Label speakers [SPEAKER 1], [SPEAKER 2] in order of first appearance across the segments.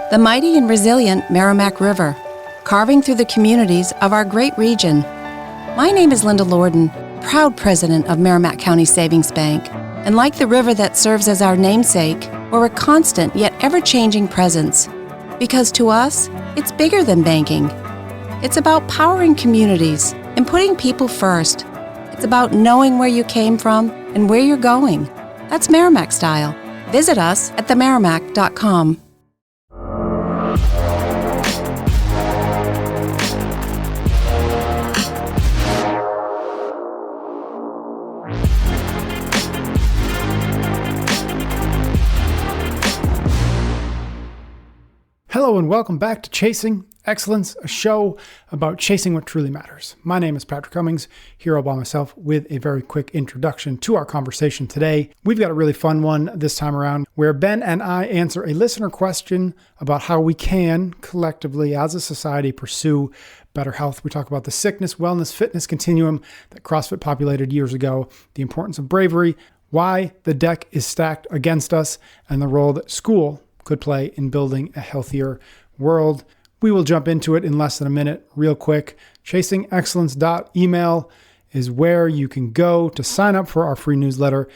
[SPEAKER 1] the mighty and resilient Merrimack River, carving through the communities of our great region. My name is Linda Lorden, proud president of Merrimack County Savings Bank, and like the river that serves as our namesake, we're a constant yet ever-changing presence. Because to us, it's bigger than banking. It's about powering communities and putting people first. It's about knowing where you came from and where you're going. That's Merrimack style. Visit us at themerrimack.com.
[SPEAKER 2] Hello and welcome back to Chasing Excellence, a show about chasing what truly matters. My name is Patrick Cummings, here all by myself with a very quick introduction to our conversation today. We've got a really fun one this time around where Ben and I answer a listener question about how we can collectively as a society pursue better health. We talk about the Sickness-Wellness-Fitness Continuum that CrossFit populated years ago, the importance of bravery, why the deck is stacked against us, and the role that school could play in building a healthier world. We will jump into it in less than a minute, real quick. ChasingExcellence.email is where you can go to sign up for our free newsletter.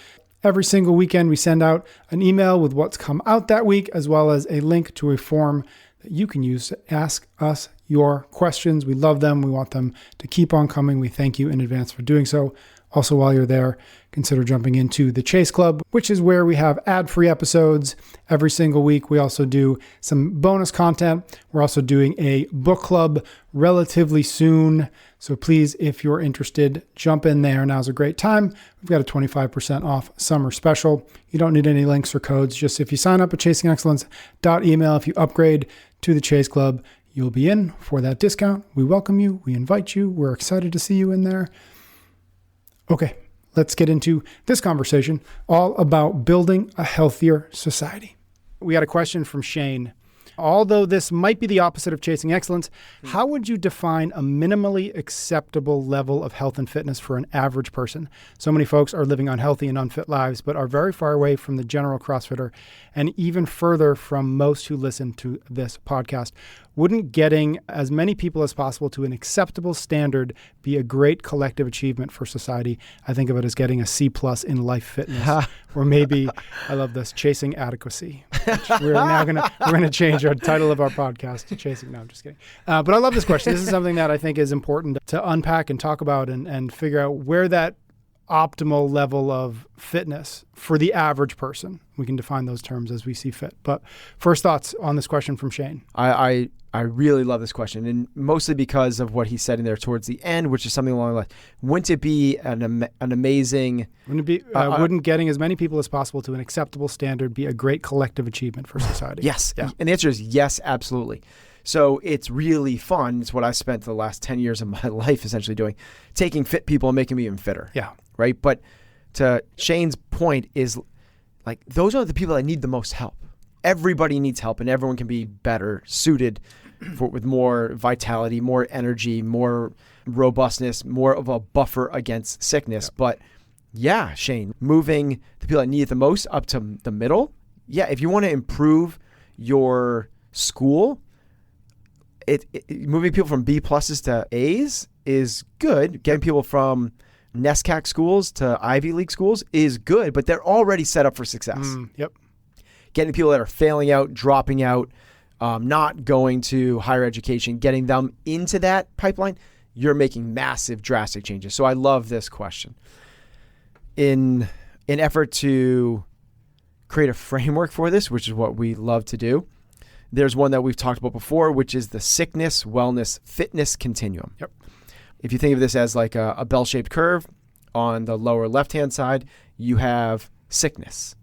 [SPEAKER 2] Every single weekend, we send out an email with what's come out that week, as well as a link to a form that you can use to ask us your questions. We love them. We want them to keep on coming. We thank you in advance for doing so. Also, while you're there, consider jumping into the Chase Club, which is where we have ad-free episodes every single week. We also do some bonus content. We're also doing a book club relatively soon. So please, if you're interested, jump in there. Now's a great time. We've got a 25% off summer special. You don't need any links or codes. Just if you sign up at ChasingExcellence.email, if you upgrade to the Chase Club, you'll be in for that discount. We welcome you. We invite you. We're excited to see you in there. Okay, let's get into this conversation all about building a healthier society. We got a question from Shane. Although this might be the opposite of chasing excellence, how would you define a minimally acceptable level of health and fitness for an average person? So many folks are living unhealthy and unfit lives, but are very far away from the general CrossFitter and even further from most who listen to this podcast. Wouldn't getting as many people as possible to an acceptable standard be a great collective achievement for society? I think of it as getting a C+ in life fitness, or maybe, I love this, chasing adequacy. We're gonna change our title of our podcast to Chasing. No, I'm just kidding. But I love this question. This is something that I think is important to unpack and talk about and figure out where that optimal level of fitness for the average person. We can define those terms as we see fit. But first thoughts on this question from Shane.
[SPEAKER 3] I really love this question, and mostly because of what he said in there towards the end, which is something along the lines. Wouldn't it be an amazing?
[SPEAKER 2] Wouldn't getting as many people as possible to an acceptable standard be a great collective achievement for society?
[SPEAKER 3] Yes.
[SPEAKER 2] Yeah.
[SPEAKER 3] And the answer is yes, absolutely. So it's really fun. It's what I spent the last 10 years of my life essentially doing, taking fit people and making them even fitter.
[SPEAKER 2] Yeah.
[SPEAKER 3] Right. But to Shane's point is like, those are the people that need the most help. Everybody needs help and everyone can be better suited with more vitality, more energy, more robustness, more of a buffer against sickness. Yeah. But yeah, Shane, moving the people that need it the most up to the middle. Yeah. If you want to improve your school, moving people from B+ to A's is good. Getting people from NESCAC schools to Ivy League schools is good, but they're already set up for success.
[SPEAKER 2] Yep.
[SPEAKER 3] Getting people that are failing out, dropping out, not going to higher education, getting them into that pipeline, you're making massive, drastic changes. So I love this question. In an effort to create a framework for this, which is what we love to do, there's one that we've talked about before, which is the Sickness-Wellness-Fitness Continuum.
[SPEAKER 2] Yep.
[SPEAKER 3] If you think of this as like a bell-shaped curve, on the lower left-hand side, you have sickness.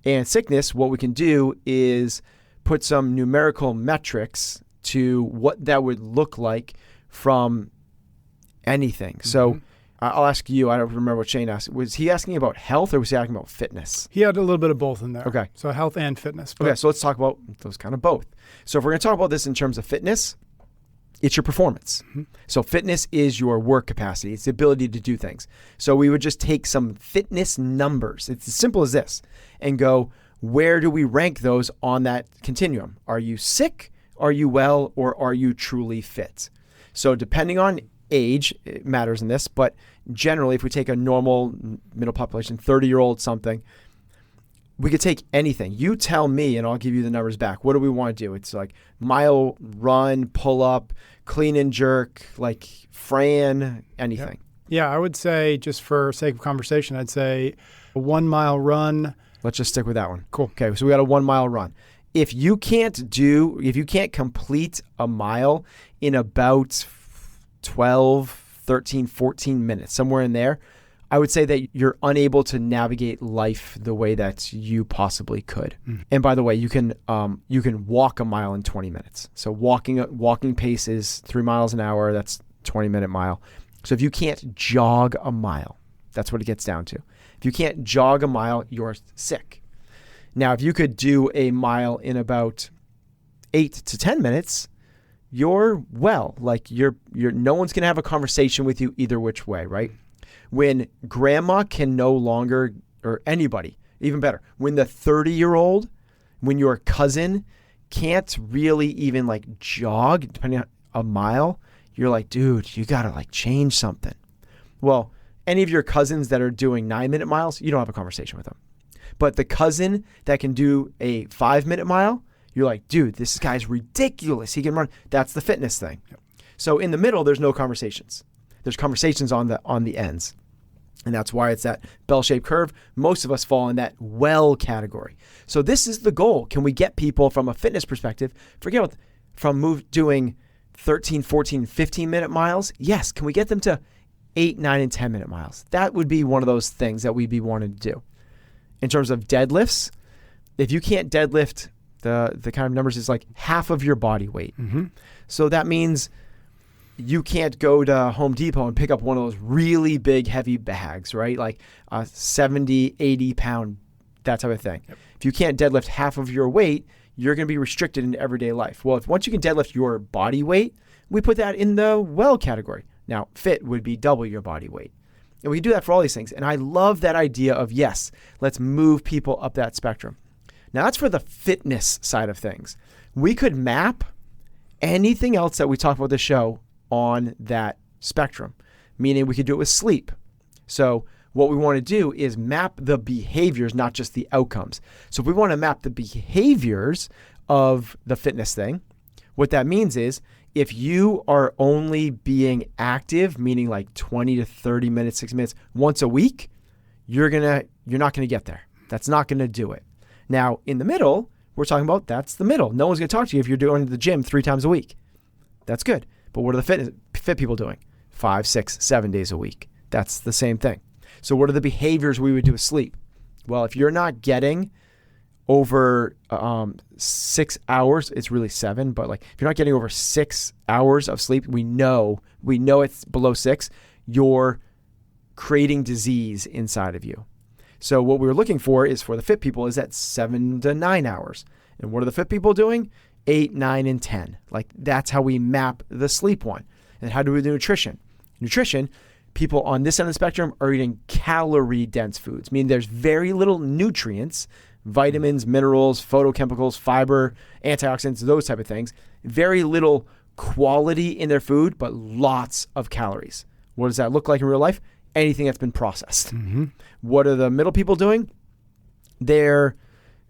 [SPEAKER 3] And sickness, what we can do is put some numerical metrics to what that would look like from anything. Mm-hmm. So I'll ask you, I don't remember what Shane asked. Was he asking about health or was he asking about fitness?
[SPEAKER 2] He had a little bit of both in there.
[SPEAKER 3] Okay.
[SPEAKER 2] So health and fitness.
[SPEAKER 3] Okay, so let's talk about those kind of both. So if we're going to talk about this in terms of fitness, it's your performance. Mm-hmm. So fitness is your work capacity. It's the ability to do things. So we would just take some fitness numbers. It's as simple as this and go, where do we rank those on that continuum? Are you sick? Are you well? Or are you truly fit? So depending on age, it matters in this, but generally if we take a normal middle population, 30-year-old something, we could take anything. You tell me and I'll give you the numbers back. What do we want to do? It's like mile run, pull up, clean and jerk, like Fran, anything.
[SPEAKER 2] Yeah, I would say, just for sake of conversation, I'd say a 1 mile run.
[SPEAKER 3] Let's just stick with that one.
[SPEAKER 2] Cool.
[SPEAKER 3] Okay, so we got a 1 mile run. If you can't complete a mile in about 12, 13, 14 minutes, somewhere in there, I would say that you're unable to navigate life the way that you possibly could. And by the way, you can walk a mile in 20 minutes. So walking pace is 3 miles an hour. That's 20-minute mile. So if you can't jog a mile, that's what it gets down to. If you can't jog a mile, you're sick. Now, if you could do a mile in about 8 to 10 minutes, you're well. Like you're no one's gonna have a conversation with you either which way, right? When grandma can no longer, or anybody, even better, when the 30-year-old, when your cousin can't really even like jog, depending on a mile, you're like, dude, you gotta like change something. Well, any of your cousins that are doing 9-minute miles, you don't have a conversation with them. But the cousin that can do a 5-minute mile, you're like, dude, this guy's ridiculous. He can run. That's the fitness thing. Yep. So in the middle, there's no conversations. There's conversations on the ends. And that's why it's that bell-shaped curve. Most of us fall in that well category. So this is the goal. Can we get people from a fitness perspective, doing 13, 14, 15-minute miles? Yes. Can we get them to 8, 9, and 10-minute miles? That would be one of those things that we'd be wanting to do. In terms of deadlifts, if you can't deadlift, the kind of numbers is like half of your body weight. Mm-hmm. So that means you can't go to Home Depot and pick up one of those really big, heavy bags, right? Like a 70, 80 pound, that type of thing. Yep. If you can't deadlift half of your weight, you're going to be restricted in everyday life. Well, once you can deadlift your body weight, we put that in the well category. Now, fit would be double your body weight. And we do that for all these things. And I love that idea of, yes, let's move people up that spectrum. Now, that's for the fitness side of things. We could map anything else that we talk about this show on that spectrum, meaning we could do it with sleep. So what we want to do is map the behaviors, not just the outcomes. So if we want to map the behaviors of the fitness thing, what that means is if you are only being active, meaning like 20 to 30 minutes, 6 minutes once a week, you're not going to get there. That's not going to do it. Now, in the middle, we're talking about that's the middle. No one's going to talk to you if you're going to the gym 3 times a week. That's good. But what are the fit people doing? 5, 6, 7 days a week. That's the same thing. So what are the behaviors we would do with sleep? Well, if you're not getting over 6 hours, it's really 7, but like if you're not getting over 6 hours of sleep, we know it's below 6, you're creating disease inside of you. So what we were looking for is for the fit people is at 7 to 9 hours. And what are the fit people doing? 8, 9, and 10. Like that's how we map the sleep one. And how do we do nutrition? Nutrition, people on this end of the spectrum are eating calorie-dense foods, meaning there's very little nutrients, vitamins, minerals, phytochemicals, fiber, antioxidants, those type of things. Very little quality in their food, but lots of calories. What does that look like in real life? Anything that's been processed. Mm-hmm. What are the middle people doing? They're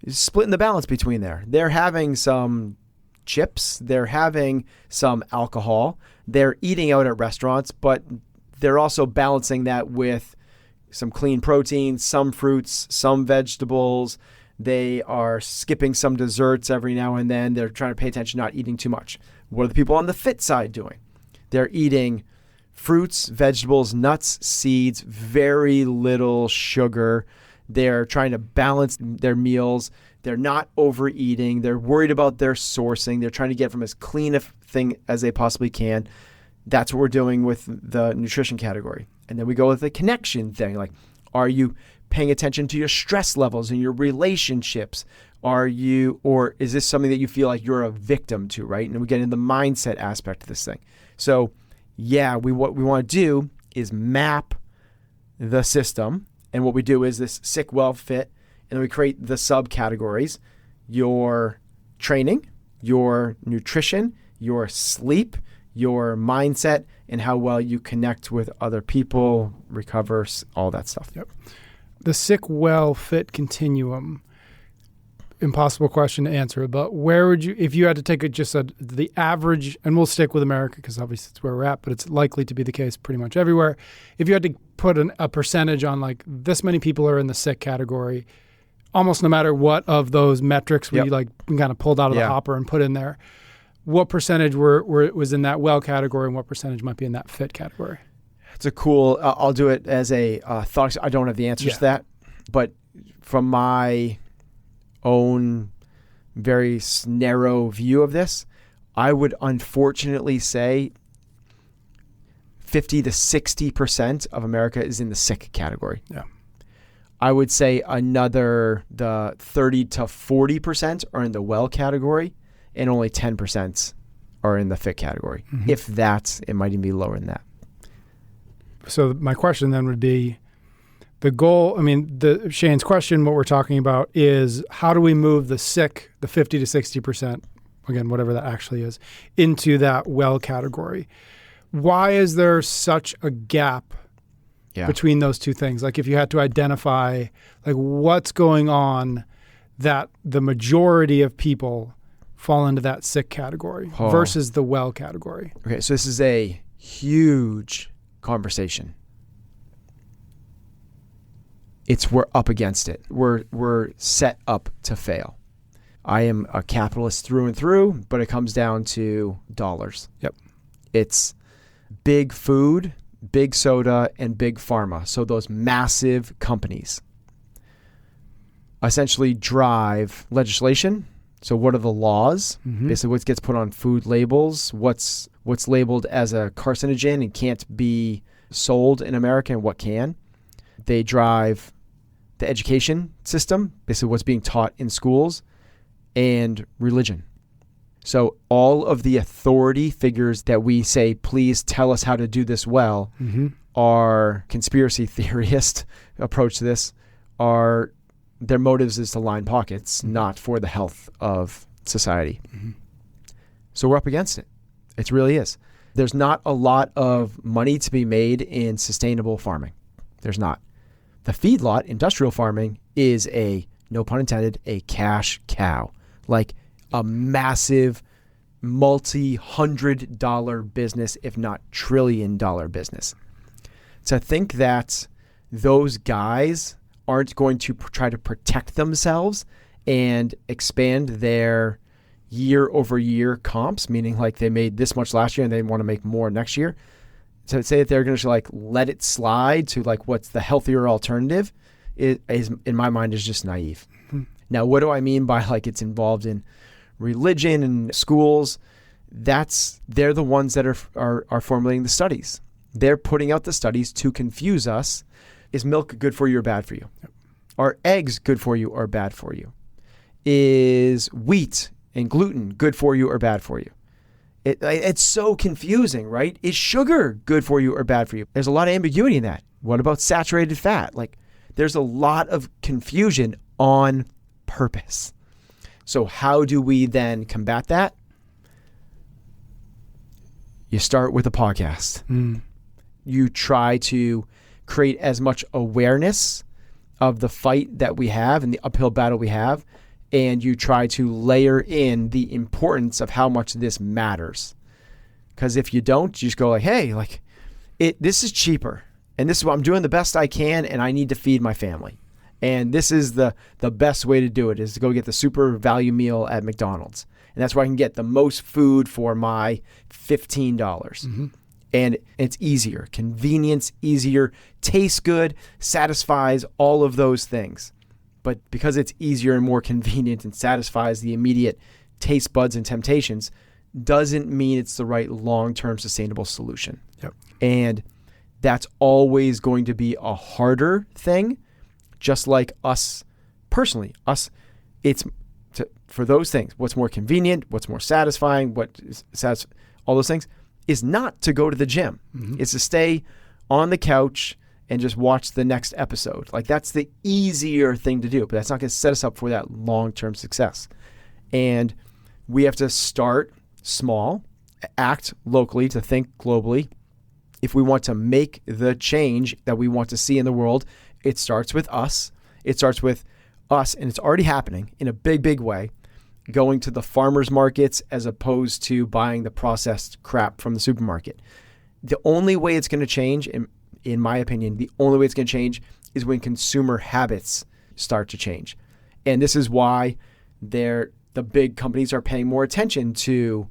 [SPEAKER 3] splitting the balance between there. They're having some chips. They're having some alcohol. They're eating out at restaurants, but they're also balancing that with some clean protein, some fruits, some vegetables. They are skipping some desserts every now and then. They're trying to pay attention, not eating too much. What are the people on the fit side doing? They're eating fruits, vegetables, nuts, seeds, very little sugar. They're trying to balance their meals. They're not overeating. They're worried about their sourcing. They're trying to get from as clean a thing as they possibly can. That's what we're doing with the nutrition category. And then we go with the connection thing. Like, are you paying attention to your stress levels in your relationships? Or is this something that you feel like you're a victim to, right? And we get into the mindset aspect of this thing. So yeah, what we want to do is map the system. And what we do is this sick, well, fit. And then we create the subcategories: your training, your nutrition, your sleep, your mindset, and how well you connect with other people, recover, all that stuff.
[SPEAKER 2] Yep. The Sick-Well-Fit Continuum. Impossible question to answer, but where would you, if you had to take the average, and we'll stick with America because obviously it's where we're at, but it's likely to be the case pretty much everywhere. If you had to put a percentage on like this many people are in the sick category, almost no matter what of those metrics we kind of pulled out of the hopper and put in there, what percentage was in that well category and what percentage might be in that fit category?
[SPEAKER 3] It's a cool, I'll do it as a thought. I don't have the answers to that, but from my own very narrow view of this, I would unfortunately say 50 to 60% of America is in the sick category.
[SPEAKER 2] Yeah.
[SPEAKER 3] I would say the 30 to 40% are in the well category, and only 10% are in the fit category. Mm-hmm. If that's, it might even be lower than that.
[SPEAKER 2] So my question then would be, the goal, Shane's question, what we're talking about is how do we move the sick, the 50 to 60%, again, whatever that actually is, into that well category? Why is there such a gap between those two things? Like if you had to identify like what's going on that the majority of people fall into that sick category versus the well category.
[SPEAKER 3] Okay, so this is a huge conversation. We're up against it. We're set up to fail. I am a capitalist through and through, but it comes down to dollars.
[SPEAKER 2] Yep.
[SPEAKER 3] It's big food, big soda, and big pharma. So those massive companies essentially drive legislation. So what are the laws? Mm-hmm. Basically what gets put on food labels, what's labeled as a carcinogen and can't be sold in America and what can. They drive the education system, basically what's being taught in schools, and religion. So all of the authority figures that we say, please tell us how to do this well, are conspiracy theorist approach to this, their motives is to line pockets, not for the health of society. Mm-hmm. So we're up against it. It really is. There's not a lot of money to be made in sustainable farming. There's not. The feedlot, industrial farming, is no pun intended, a cash cow. Like a massive multi-$100 business, if not trillion-dollar business. To think that those guys aren't going to try to protect themselves and expand their year-over-year comps, meaning like they made this much last year and they want to make more next year. So say that they're going to like let it slide to like what's the healthier alternative is in my mind is just naive. Mm-hmm. Now, what do I mean by like it's involved in religion and schools? They're the ones that are formulating the studies. They're putting out the studies to confuse us. Is milk good for you or bad for you? Yep. Are eggs good for you or bad for you? Is wheat and gluten good for you or bad for you? It's so confusing, right? Is sugar good for you or bad for you? There's a lot of ambiguity in that. What about saturated fat? Like, there's a lot of confusion on purpose. So how do we then combat that? You start with a podcast. You try to create as much awareness of the fight that we have and the uphill battle we have, and you try to layer in the importance of how much this matters. Because if you don't, you just go like, hey, like this is cheaper, and this is what I'm doing the best I can, and I need to feed my family. And this is the best way to do it, is to go get the super value meal at McDonald's. And that's where I can get the most food for my $15. Mm-hmm. And it's easier, convenience, easier, tastes good, satisfies all of those things. But because it's easier and more convenient and satisfies the immediate taste buds and temptations, doesn't mean it's the right long-term sustainable solution.
[SPEAKER 2] Yep.
[SPEAKER 3] And that's always going to be a harder thing, just like us personally. For those things, what's more convenient, what's more satisfying, all those things, is not to go to the gym. Mm-hmm. It's to stay on the couch and just watch the next episode. Like, that's the easier thing to do, but that's not going to set us up for that long-term success. And we have to start small, act locally to think globally. If we want to make the change that we want to see in the world, it starts with us. It starts with us, and it's already happening in a big, big way, going to the farmers markets as opposed to buying the processed crap from the supermarket. The only way it's going to change, in my opinion, the only way it's going to change is when consumer habits start to change. And this is why the big companies are paying more attention to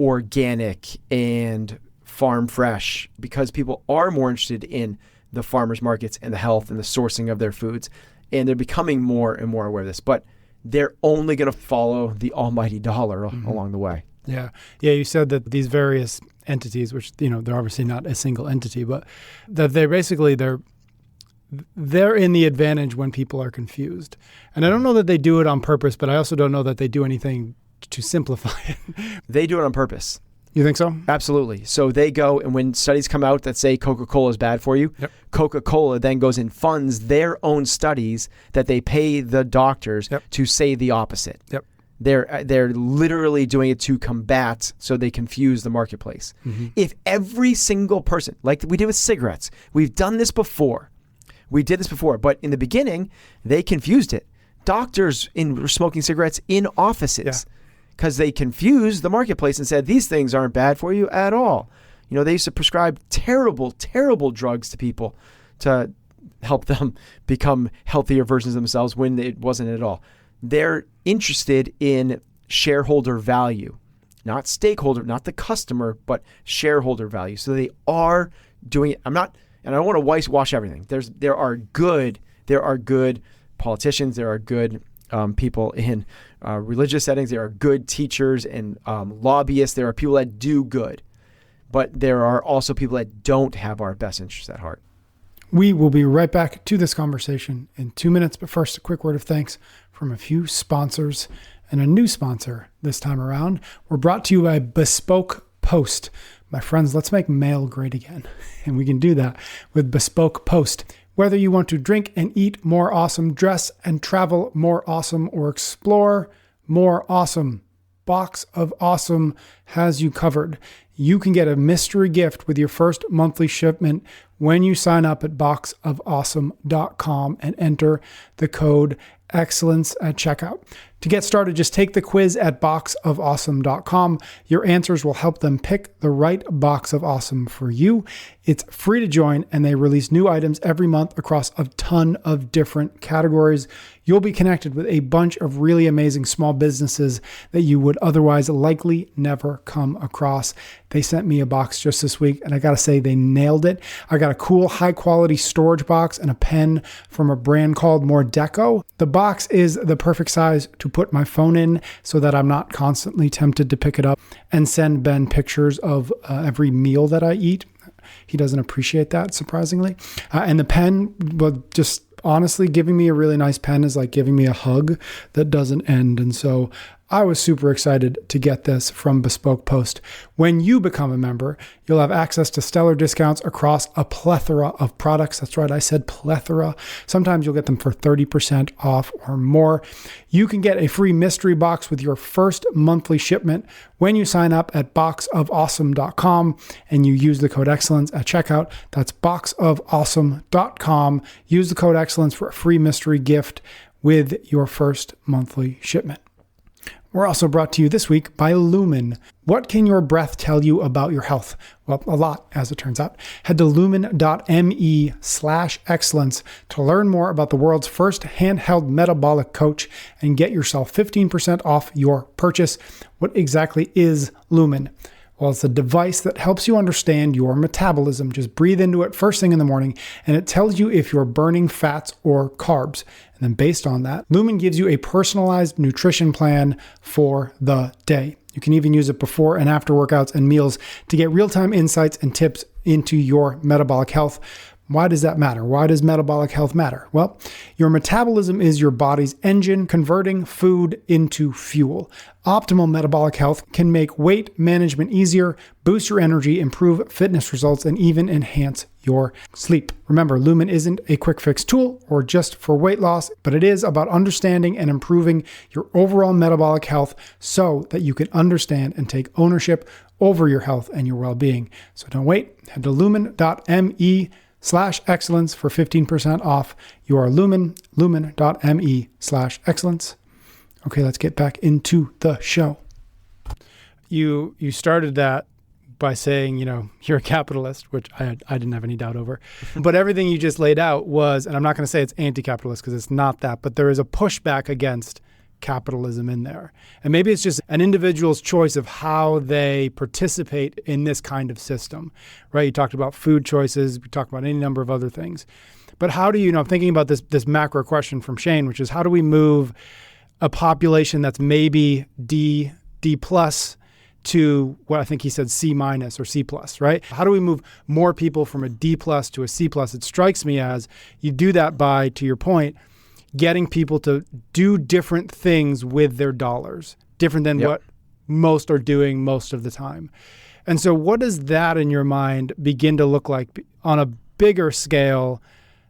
[SPEAKER 3] organic and farm fresh, because people are more interested in the farmers markets and the health and the sourcing of their foods. And they're becoming more and more aware of this, but they're only going to follow the almighty dollar along the way.
[SPEAKER 2] Yeah. Yeah. You said that these various entities, which, they're obviously not a single entity, but that they're in the advantage when people are confused. And I don't know that they do it on purpose, but I also don't know that they do anything to simplify it.
[SPEAKER 3] They do it on purpose.
[SPEAKER 2] You think so?
[SPEAKER 3] Absolutely. So they go, and when studies come out that say Coca-Cola is bad for you, Coca-Cola then goes and funds their own studies that they pay the doctors to say the opposite. They're literally doing it to combat, so they confuse the marketplace. If every single person, like we did with cigarettes, we've done this before. We did this before, but in the beginning, they confused it. Doctors were smoking cigarettes in offices. Because they confused the marketplace and said, these things aren't bad for you at all. They used to prescribe terrible, terrible drugs to people to help them become healthier versions of themselves when it wasn't at all. They're interested in shareholder value, not stakeholder, not the customer, but shareholder value. So they are doing it. And I don't want to whitewash everything. There are good politicians. There are good people in religious settings. There are good teachers and lobbyists. There are people that do good, but there are also people that don't have our best interests at heart.
[SPEAKER 2] We will be right back to this conversation in 2 minutes, but first, a quick word of thanks from a few sponsors and a new sponsor this time around. We're brought to you by Bespoke Post. My friends, let's make mail great again, and we can do that with Bespoke Post. Whether you want to drink and eat more awesome, dress and travel more awesome, or explore more awesome, Box of Awesome has you covered. You can get a mystery gift with your first monthly shipment when you sign up at boxofawesome.com and enter the code excellence at checkout. To get started, just take the quiz at boxofawesome.com. Your answers will help them pick the right box of awesome for you. It's free to join, and they release new items every month across a ton of different categories. You'll be connected with a bunch of really amazing small businesses that you would otherwise likely never come across. They sent me a box just this week, and I got to say, they nailed it. I got a cool, high-quality storage box and a pen from a brand called More Deco. The box is the perfect size to put my phone in so that I'm not constantly tempted to pick it up and send Ben pictures of every meal that I eat. He doesn't appreciate that, surprisingly. And the pen, well, just honestly, giving me a really nice pen is like giving me a hug that doesn't end. And so I was super excited to get this from Bespoke Post. When you become a member, you'll have access to stellar discounts across a plethora of products. That's right, I said plethora. Sometimes you'll get them for 30% off or more. You can get a free mystery box with your first monthly shipment when you sign up at boxofawesome.com and you use the code excellence at checkout. That's boxofawesome.com. Use the code excellence for a free mystery gift with your first monthly shipment. We're also brought to you this week by Lumen. What can your breath tell you about your health? Well, a lot, as it turns out. Head to lumen.me/excellence to learn more about the world's first handheld metabolic coach and get yourself 15% off your purchase. What exactly is Lumen? Well, it's a device that helps you understand your metabolism. Just breathe into it first thing in the morning, and it tells you if you're burning fats or carbs. And then based on that, Lumen gives you a personalized nutrition plan for the day. You can even use it before and after workouts and meals to get real-time insights and tips into your metabolic health. Why does that matter? Why does metabolic health matter? Well, your metabolism is your body's engine converting food into fuel. Optimal metabolic health can make weight management easier, boost your energy, improve fitness results, and even enhance your sleep. Remember, Lumen isn't a quick fix tool or just for weight loss, but it is about understanding and improving your overall metabolic health so that you can understand and take ownership over your health and your well-being. So don't wait. Head to lumen.me/excellence for 15% off. You are lumen.me/excellence. Okay, let's get back into the show. You started that by saying, you're a capitalist, which I didn't have any doubt over. But everything you just laid out was, and I'm not going to say it's anti-capitalist because it's not that, but there is a pushback against capitalism in there. And maybe it's just an individual's choice of how they participate in this kind of system, right? You talked about food choices. We talked about any number of other things. But how do you, thinking about this macro question from Shane, which is how do we move a population that's maybe D plus to what I think he said C minus or C plus, right? How do we move more people from a D plus to a C plus? It strikes me as you do that by, to your point, getting people to do different things with their dollars, different than what most are doing most of the time. And so what does that in your mind begin to look like on a bigger scale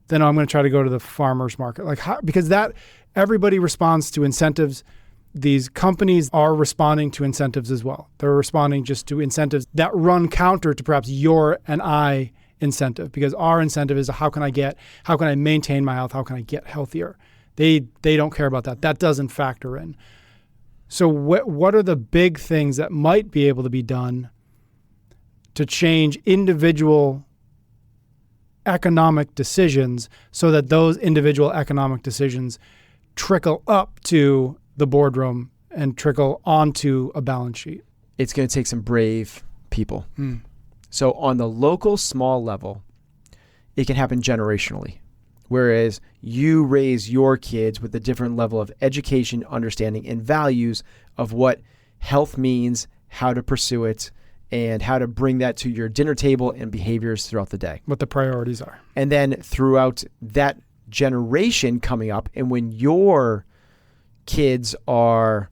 [SPEAKER 2] than I'm going to try to go to the farmer's market? Like how, because that everybody responds to incentives. These companies are responding to incentives as well. They're responding just to incentives that run counter to perhaps your and I incentive, because our incentive is how can I maintain my health? How can I get healthier? They don't care about that. That doesn't factor in. So what are the big things that might be able to be done to change individual economic decisions so that those individual economic decisions trickle up to the boardroom and trickle onto a balance sheet?
[SPEAKER 3] It's going to take some brave people. So on the local small level, it can happen generationally. Whereas you raise your kids with a different level of education, understanding, and values of what health means, how to pursue it, and how to bring that to your dinner table and behaviors throughout the day.
[SPEAKER 2] What the priorities are.
[SPEAKER 3] And then throughout that generation coming up, and when your kids are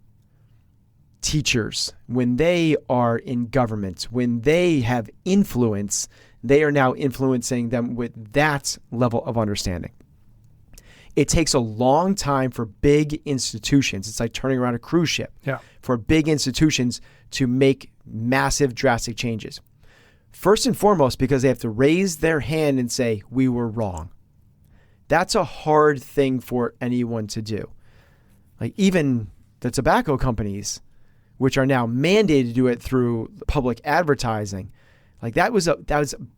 [SPEAKER 3] teachers, when they are in government, when they have influence, they are now influencing them with that level of understanding. It takes a long time for big institutions. It's like turning around a cruise ship.
[SPEAKER 2] Yeah.
[SPEAKER 3] For big institutions to make massive, drastic changes. First and foremost, because they have to raise their hand and say, we were wrong. That's a hard thing for anyone to do. Like even the tobacco companies, which are now mandated to do it through public advertising, like that was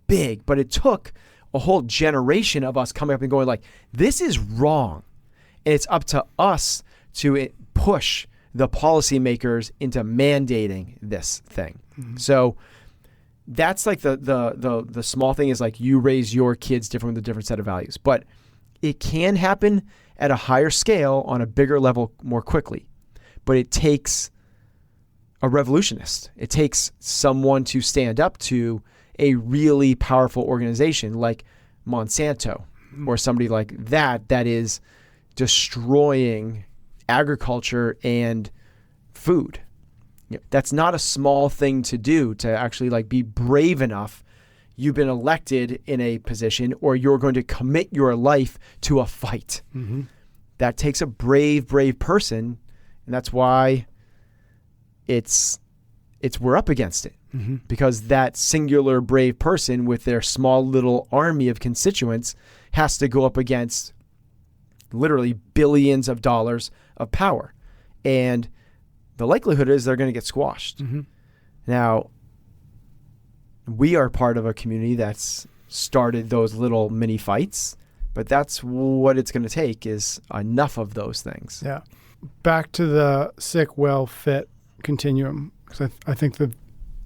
[SPEAKER 3] big, but it took a whole generation of us coming up and going like, this is wrong. And it's up to us to push the policymakers into mandating this thing. Mm-hmm. So that's like the small thing is like you raise your kids different with a different set of values, but it can happen at a higher scale on a bigger level more quickly. But it takes a revolutionist. It takes someone to stand up to a really powerful organization like Monsanto or somebody like that is destroying agriculture and food. That's not a small thing to do, to actually like be brave enough. You've been elected in a position or you're going to commit your life to a fight. Mm-hmm. That takes a brave person. And that's why we're up against it. Mm-hmm. Because that singular brave person with their small little army of constituents has to go up against literally billions of dollars of power. And the likelihood is they're going to get squashed. Mm-hmm. Now, we are part of a community that's started those little mini fights, but that's what it's going to take is enough of those things.
[SPEAKER 2] Yeah. Back to the sick, well, fit continuum. Because I think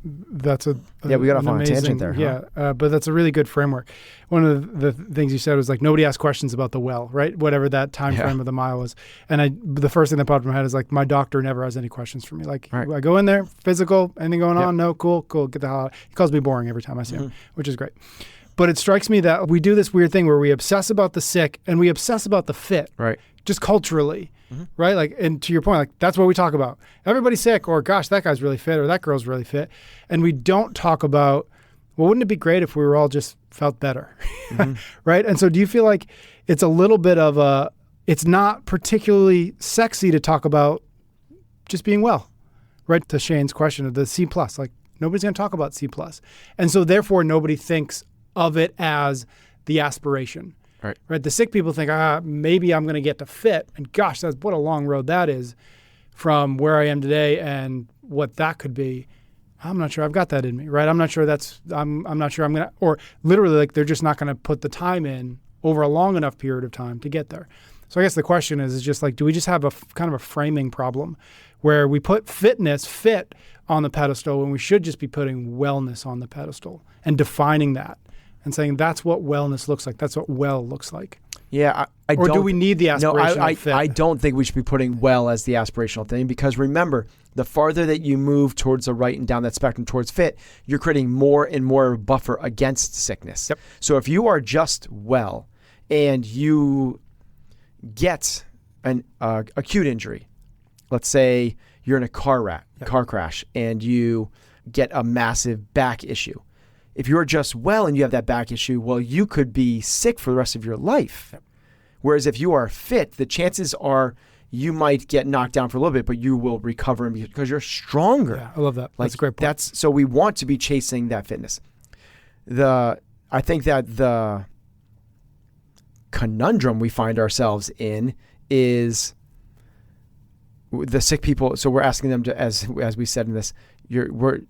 [SPEAKER 2] that's we
[SPEAKER 3] got off on a tangent there.
[SPEAKER 2] Yeah, but that's a really good framework. One of the things you said was like nobody asked questions about the well, right? Whatever that time frame of the mile was. And the first thing that popped in my head is like my doctor never has any questions for me. Like I go in there, physical, anything going on? No, cool, get the hell out. He calls me boring every time I see him, which is great. But it strikes me that we do this weird thing where we obsess about the sick and we obsess about the fit.
[SPEAKER 3] Right.
[SPEAKER 2] Just culturally. Right? Like, and to your point, like that's what we talk about. Everybody's sick, or gosh, that guy's really fit, or that girl's really fit. And we don't talk about, well, wouldn't it be great if we were all just felt better? Right? And so do you feel like it's a little bit of it's not particularly sexy to talk about just being well, right? To Shane's question of the C+, like nobody's going to talk about C+. And so therefore nobody thinks of it as the aspiration. Right. The sick people think, maybe I'm going to get to fit. And gosh, what a long road that is from where I am today and what that could be. I'm not sure I've got that in me, right? I'm not sure I'm not sure I'm going to, or literally like they're just not going to put the time in over a long enough period of time to get there. So I guess the question is just like, do we just have a kind of a framing problem where we put fit on the pedestal when we should just be putting wellness on the pedestal and defining that? And saying that's what wellness looks like. That's what well looks like.
[SPEAKER 3] Yeah,
[SPEAKER 2] or do we need the aspirational fit?
[SPEAKER 3] I don't think we should be putting well as the aspirational thing, because remember, the farther that you move towards the right and down that spectrum towards fit, you're creating more and more buffer against sickness.
[SPEAKER 2] Yep.
[SPEAKER 3] So if you are just well and you get an acute injury, let's say you're in a car crash and you get a massive back issue. If you're just well and you have that back issue, well, you could be sick for the rest of your life. Yep. Whereas if you are fit, the chances are you might get knocked down for a little bit, but you will recover because you're stronger.
[SPEAKER 2] Yeah, I love that. That's a great point.
[SPEAKER 3] So we want to be chasing that fitness. I think that the conundrum we find ourselves in is the sick people. So we're asking them to, as we said in this, we're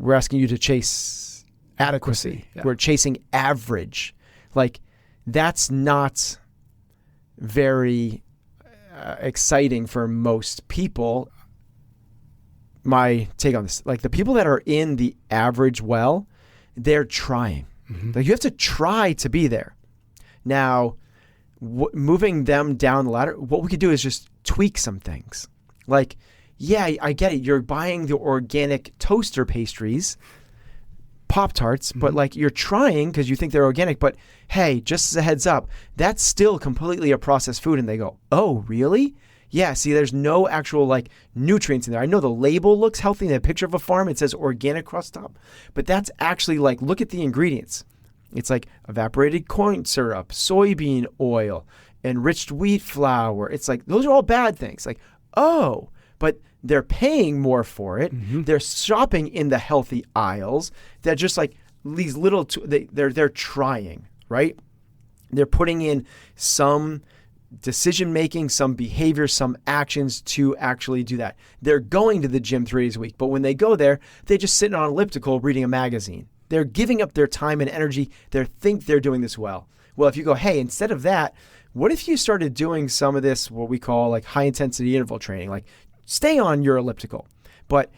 [SPEAKER 3] asking you to chase adequacy. Yeah. We're chasing average. Like, that's not very exciting for most people. My take on this, like the people that are in the average well, they're trying. Like, you have to try to be there. Now, moving them down the ladder, what we could do is just tweak some things. Like, yeah, I get it. You're buying the organic toaster pastries, Pop-Tarts, but like you're trying because you think they're organic, but hey, just as a heads up, that's still completely a processed food. And they go, oh, really? Yeah, see, there's no actual like nutrients in there. I know the label looks healthy in a picture of a farm. It says organic across the top, but that's actually like, look at the ingredients. It's like evaporated corn syrup, soybean oil, enriched wheat flour. It's like, those are all bad things. Like, oh, but they're paying more for it. They're shopping in the healthy aisles. They're just like these little, they're trying, right? They're putting in some decision-making, some behavior, some actions to actually do that. They're going to the gym 3 days a week, but when they go there, they just sit on an elliptical reading a magazine. They're giving up their time and energy. They think they're doing this well. Well, if you go, hey, instead of that, what if you started doing some of this, what we call like high-intensity interval training, like stay on your elliptical, but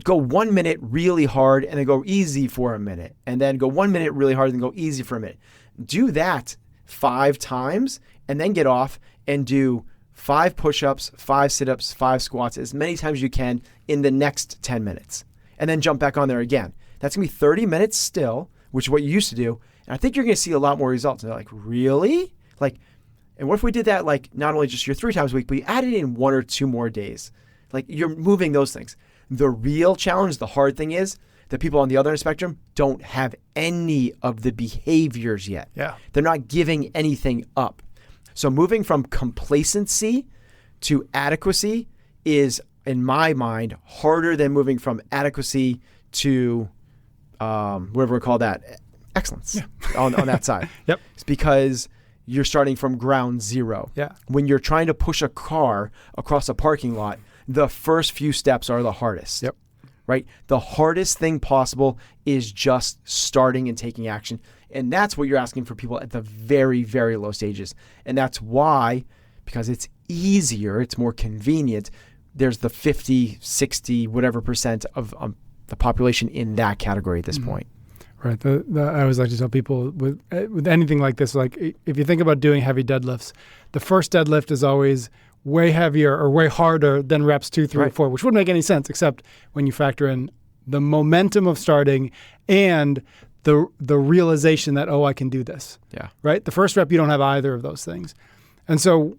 [SPEAKER 3] go 1 minute really hard and then go easy for a minute, and then go 1 minute really hard and then go easy for a minute. Do that 5 times and then get off and do 5 push-ups, 5 sit-ups, 5 squats, as many times as you can in the next 10 minutes. And then jump back on there again. That's going to be 30 minutes still, which is what you used to do. And I think you're going to see a lot more results. And they're like, really? Like, and what if we did that like not only just your 3 times a week, but you added in 1 or 2 more days? Like, you're moving those things. The real challenge, the hard thing is that people on the other end of the spectrum don't have any of the behaviors yet.
[SPEAKER 2] Yeah.
[SPEAKER 3] They're not giving anything up. So moving from complacency to adequacy is, in my mind, harder than moving from adequacy to whatever we call that, excellence on that side.
[SPEAKER 2] Yep.
[SPEAKER 3] It's because you're starting from ground zero.
[SPEAKER 2] Yeah.
[SPEAKER 3] When you're trying to push a car across a parking lot, the first few steps are the hardest.
[SPEAKER 2] Yep.
[SPEAKER 3] Right? The hardest thing possible is just starting and taking action. And that's what you're asking for people at the very, very low stages. And that's why, because it's easier, it's more convenient, there's the 50, 60, whatever percent of the population in that category at this point.
[SPEAKER 2] Right. I always like to tell people with anything like this, like if you think about doing heavy deadlifts, the first deadlift is always way heavier or way harder than reps 2, 3, or 4, which wouldn't make any sense except when you factor in the momentum of starting and the realization that, oh, I can do this.
[SPEAKER 3] Yeah.
[SPEAKER 2] Right? The first rep, you don't have either of those things. And so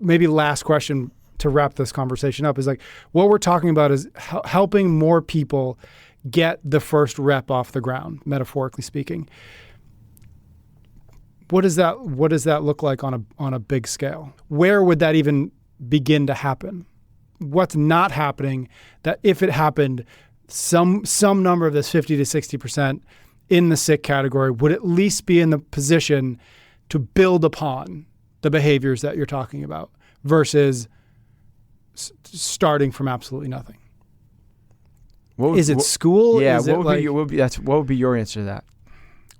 [SPEAKER 2] maybe last question to wrap this conversation up is like, what we're talking about is helping more people get the first rep off the ground, metaphorically speaking. What does that look like on a big scale? Where would that even begin to happen? What's not happening that if it happened, some number of this 50 to 60% in the sick category would at least be in the position to build upon the behaviors that you're talking about versus starting from absolutely nothing? Is it school?
[SPEAKER 3] Yeah.
[SPEAKER 2] Is
[SPEAKER 3] what would be your answer to that?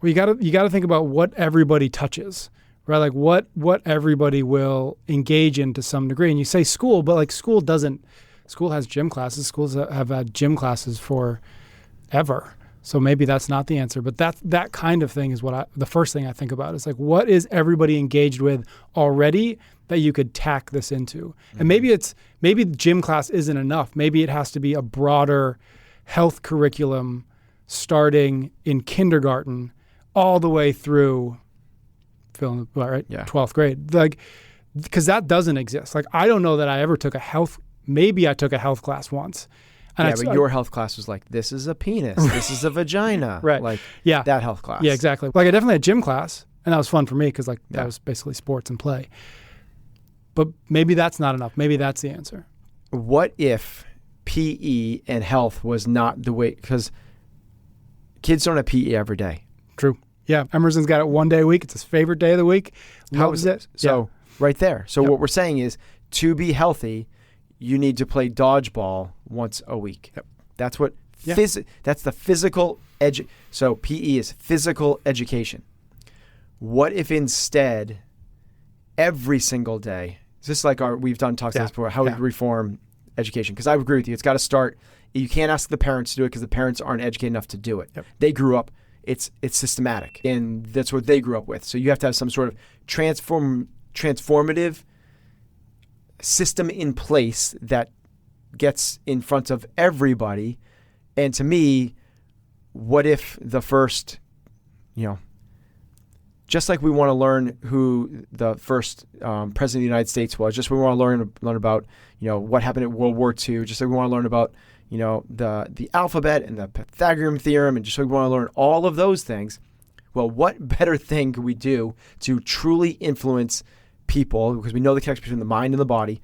[SPEAKER 2] Well, you got to think about what everybody touches, right? Like what everybody will engage in to some degree. And you say school, but like school has gym classes. Schools have had gym classes forever. So maybe that's not the answer, but that kind of thing is the first thing I think about is like, what is everybody engaged with already that you could tack this into? And maybe gym class isn't enough. Maybe it has to be a broader health curriculum starting in kindergarten all the way through, feeling right? Yeah. 12th grade. Like, because that doesn't exist. Like, I don't know that I ever took maybe I took a health class once. And
[SPEAKER 3] but your health class was like, this is a penis, this is a vagina.
[SPEAKER 2] Right.
[SPEAKER 3] Like,
[SPEAKER 2] yeah.
[SPEAKER 3] That health class.
[SPEAKER 2] Yeah, exactly. Like, I definitely had gym class, and that was fun for me because that was basically sports and play. But maybe that's not enough. Maybe that's the answer.
[SPEAKER 3] What if PE and health was not the way, because kids don't have PE every day.
[SPEAKER 2] True. Yeah. Emerson's got it one day a week. It's his favorite day of the week. Loves it.
[SPEAKER 3] So right there. So what we're saying is, to be healthy, you need to play dodgeball once a week. Yep. That's what that's the physical So PE is physical education. What if instead every single day, just like we've done talks about this before, how we reform education? Because I agree with you. It's got to start. You can't ask the parents to do it because the parents aren't educated enough to do it. Yep. They grew up. It's systematic, and that's what they grew up with. So you have to have some sort of transformative system in place that gets in front of everybody. And to me, what if the first, just like we want to learn who the first president of the United States was, just we want to learn about, what happened at World War II, just like we want to learn about, the alphabet and the Pythagorean theorem, and just like we want to learn all of those things. Well, what better thing could we do to truly influence people, because we know the connection between the mind and the body,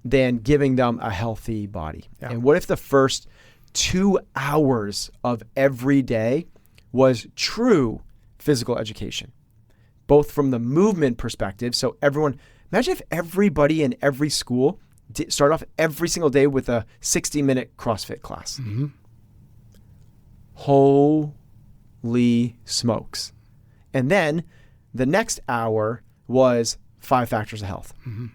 [SPEAKER 3] than giving them a healthy body? Yeah. And what if the first 2 hours of every day was true physical education, both from the movement perspective? So imagine if everybody in every school start off every single day with a 60-minute CrossFit class. Mm-hmm. Holy smokes. And then the next hour was 5 factors of health. Mm-hmm.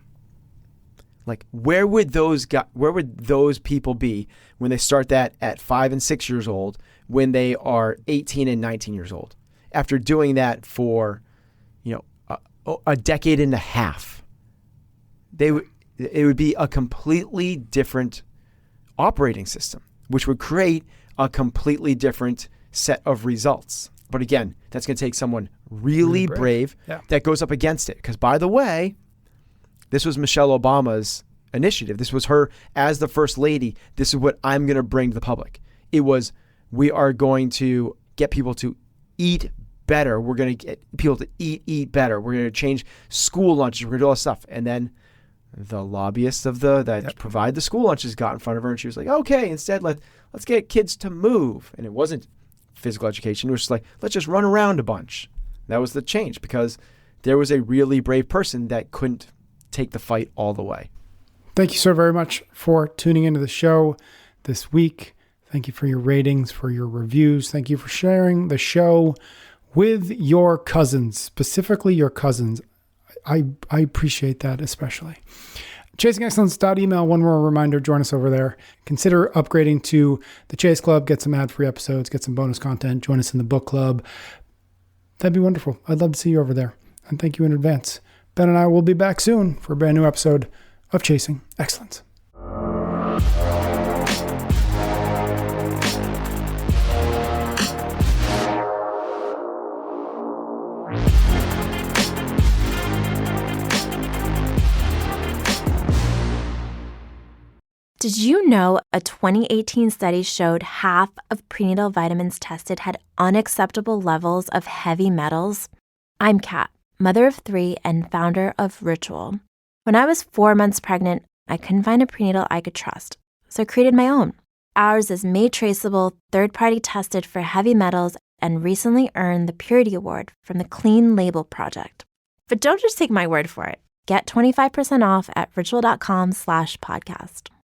[SPEAKER 3] Like, where would those people be when they start that at 5 and 6 years old, when they are 18 and 19 years old, after doing that for, a decade and a half? It would be a completely different operating system, which would create a completely different set of results. But again, that's going to take someone really brave that goes up against it. Because, by the way, this was Michelle Obama's initiative. This was her as the first lady. This is what I'm going to bring to the public. It was, we are going to get people to eat better. We're going to get people to eat better. We're going to change school lunches. We're going to do all this stuff. And then the lobbyists that provide the school lunches got in front of her, and she was like, okay, instead let's get kids to move. And it wasn't physical education. It was just like, let's just run around a bunch. That was the change, because there was a really brave person that couldn't take the fight all the way.
[SPEAKER 2] Thank you so very much for tuning into the show this week. Thank you for your ratings, for your reviews. Thank you for sharing the show with your cousins, specifically your cousins. I appreciate that especially. ChasingExcellence.email, one more reminder, join us over there. Consider upgrading to the Chase Club, get some ad-free episodes, get some bonus content, join us in the book club. That'd be wonderful. I'd love to see you over there. And thank you in advance. Ben and I will be back soon for a brand new episode of Chasing Excellence.
[SPEAKER 4] Did you know a 2018 study showed half of prenatal vitamins tested had unacceptable levels of heavy metals? I'm Kat, mother of 3 and founder of Ritual. When I was 4 months pregnant, I couldn't find a prenatal I could trust, so I created my own. Ours is made traceable, third-party tested for heavy metals, and recently earned the Purity Award from the Clean Label Project. But don't just take my word for it. Get 25% off at ritual.com/podcast.